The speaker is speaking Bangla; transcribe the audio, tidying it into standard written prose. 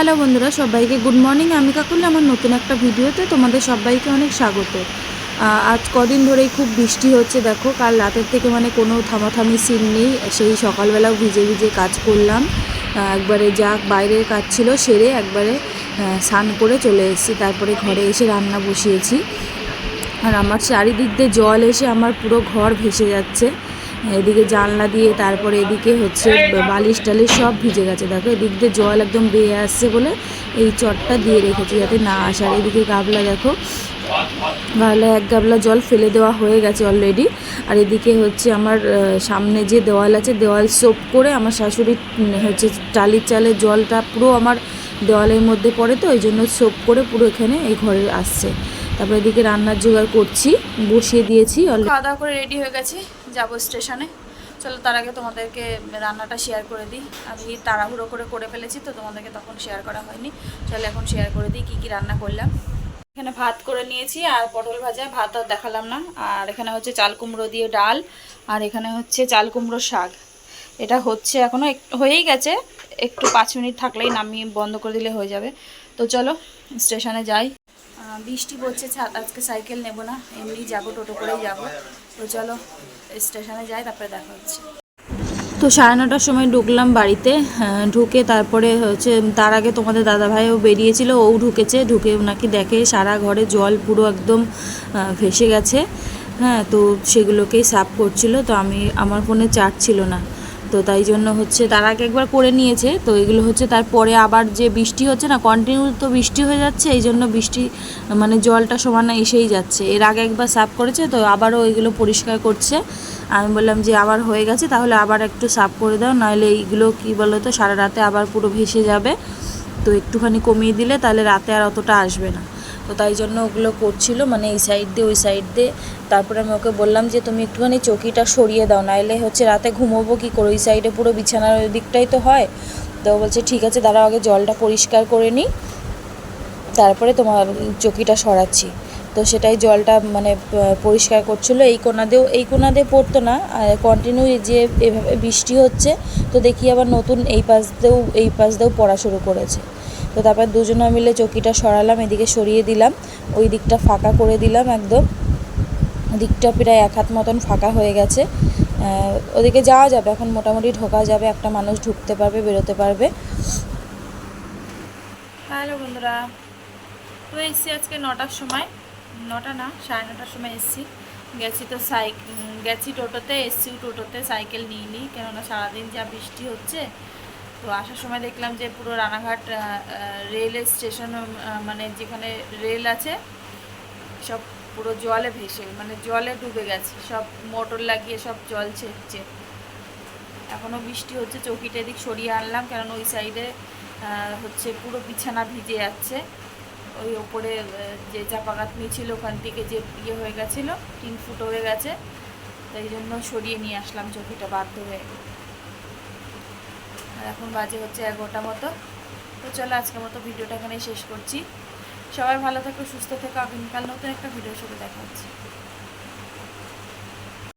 হ্যালো বন্ধুরা, সবাইকে গুড মর্নিং। আমি কাকুলি আমার নতুন একটা ভিডিওতে তোমাদের সবাইকে অনেক স্বাগত। আজ কদিন ধরেই খুব বৃষ্টি হচ্ছে, দেখো কাল রাতের থেকে মানে কোনো থামাথামি সিন নেই। সেই সকালবেলাও ভিজে ভিজে কাজ করলাম, একবারে যা বাইরের কাজ ছিল সেরে একবারে স্নান করে চলে এসেছি। তারপরে ঘরে এসে রান্না বসিয়েছি। আর আমার চারিদিক দিয়ে জল এসে আমার পুরো ঘর ভেসে যাচ্ছে। এদিকে জানলা দিয়ে, তারপরে এদিকে হচ্ছে বালিশ টালিশ সব ভিজে গেছে। দেখো এদিক দিয়ে জল একদম বেয়ে আসছে বলে এই চটটা দিয়ে রেখেছি যাতে না আসার। এদিকে গাবলা দেখো, গাবলা এক গাবলা জল ফেলে দেওয়া হয়ে গেছে অলরেডি। আর এদিকে হচ্ছে আমার সামনে যে দেওয়াল আছে, দেওয়াল সোপ করে আমার শাশুড়ি হচ্ছে টালির চালের জলটা পুরো আমার দেওয়ালের মধ্যে পড়ে, তো ওই জন্য সোপ করে পুরো এখানে এই ঘরে আসছে। তারপরে এদিকে রান্নার জোগাড় করছি, বসিয়ে দিয়েছি। খাওয়া দাওয়া করে রেডি হয়ে গেছি, যাবো স্টেশনে। চলো তার আগে তোমাদেরকে রান্নাটা শেয়ার করে দিই। আমি তাড়াহুড়ো করে ফেলেছি, তো তোমাদেরকে তখন শেয়ার করা হয়নি। চলো এখন শেয়ার করে দিই কী কী রান্না করলাম। এখানে ভাত করে নিয়েছি আর পটল ভাজা, ভাত আর দেখালাম না। আর এখানে হচ্ছে চাল কুমড়ো দিয়ে ডাল, আর এখানে হচ্ছে চাল কুমড়ো শাক। এটা হচ্ছে এখনও হয়েই গেছে, একটু 5 মিনিট থাকলেই নামিয়ে বন্ধ করে দিলে হয়ে যাবে। তো চলো স্টেশনে যাই। বৃষ্টি পড়ছে, আজকে সাইকেল নেব না, এমনি যাব, টোটো করেই যাব। তো চলো স্টেশনে যাই, তারপরে দেখা হচ্ছে। তো 9:30টার সময় ঢুকলাম বাড়িতে। ঢুকে তারপরে হচ্ছে তার আগে তোমাদের দাদাভাইও বেরিয়েছিল, ও ঢুকে নাকি দেখে সারা ঘরে জল পুরো একদম ভেসে গেছে। হ্যাঁ, তো সেগুলোকেই সাফ করছিল। তো আমার ফোনে চার্জ ছিল না, তো তাই জন্য হচ্ছে তার আগে একবার করে নিয়েছে। তো এগুলো হচ্ছে তারপরে আবার যে বৃষ্টি হচ্ছে না, কন্টিনিউ তো বৃষ্টি হয়ে যাচ্ছে, এই জন্য বৃষ্টি মানে জলটা সমানে এসেই যাচ্ছে। এর আগে একবার সাফ করেছে, তো আবারও এগুলো পরিষ্কার করছে। আমি বললাম যে আবার হয়ে গেছে, তাহলে আবার একটু সাফ করে দাও, নাহলে এইগুলো কী বলো তো সারা রাতে আবার পুরো ভেসে যাবে। তো একটুখানি কমিয়ে দিলে তাহলে রাতে আর অতটা আসবে না। তো তাই জন্য ওগুলো করছিল, মানে এই সাইড দিয়ে ওই সাইড দিয়ে। তারপরে আমি ওকে বললাম যে তুমি একটুখানি চৌকিটা সরিয়ে দাও, নাহলে হচ্ছে রাতে ঘুমোবো কী করে, ওই সাইডে পুরো বিছানার ওই দিকটাই তো হয়। তো বলছে ঠিক আছে দাঁড়াও, আগে জলটা পরিষ্কার করে নিই, তারপরে তোমার চৌকিটা সরাচ্ছি। তো সেটাই জলটা মানে পরিষ্কার করছিলো। এই কোণা দিয়ে পড়তো না, কন্টিনিউ যে এভাবে বৃষ্টি হচ্ছে, তো দেখি আবার নতুন এই পাশ দিয়েও পড়া শুরু করেছে। তো তারপর দুজনে মিলে চৌকিটা সরালাম, এদিকে সরিয়ে দিলাম, ওই দিকটা ফাঁকা করে দিলাম একদম। দিকটা প্রায় 1 হাত মতন ফাঁকা হয়ে গেছে। ওদিকে যাওয়া যাবে, এখন মোটামুটি ঢোকা যাবে, একটা মানুষ ঢুকতে পারবে, বেরোতে পারবে। হ্যালো বন্ধুরা, তো এসছি আজকে 9টার সময়, 9টা না 9:30টার সময় এসছি। গেছি টোটোতে, এসছিও টোটোতে, সাইকেল নিইনি, কেননা সারাদিন যা বৃষ্টি হচ্ছে। তো আসার সময় দেখলাম যে পুরো রানাঘাট রেল স্টেশন, মানে যেখানে রেল আছে সব পুরো জলে ভেসে, মানে জলে ডুবে গেছে, সব মোটর লাগিয়ে সব জল ছেড়ছে। এখনও বৃষ্টি হচ্ছে, চৌকিটা এদিক সরিয়ে আনলাম, কারণ ওই সাইডে হচ্ছে পুরো বিছানা ভিজে যাচ্ছে। ওই ওপরে যে চাপাগাঁথনি ছিল ওখান থেকে যে ইয়ে হয়ে গেছিলো, 3 ফুট হয়ে গেছে, তাই জন্য সরিয়ে নিয়ে আসলাম চৌকিটা বাধ্য হয়ে। আর এখন বাজে হচ্ছে 11টা মতো। তো চলো আজকের মতো ভিডিওটা এখানে শেষ করছি। সবাই ভালো থেকো, সুস্থ থেকো, আগামীকাল নতুন একটা ভিডিওর সাথে দেখা হচ্ছে।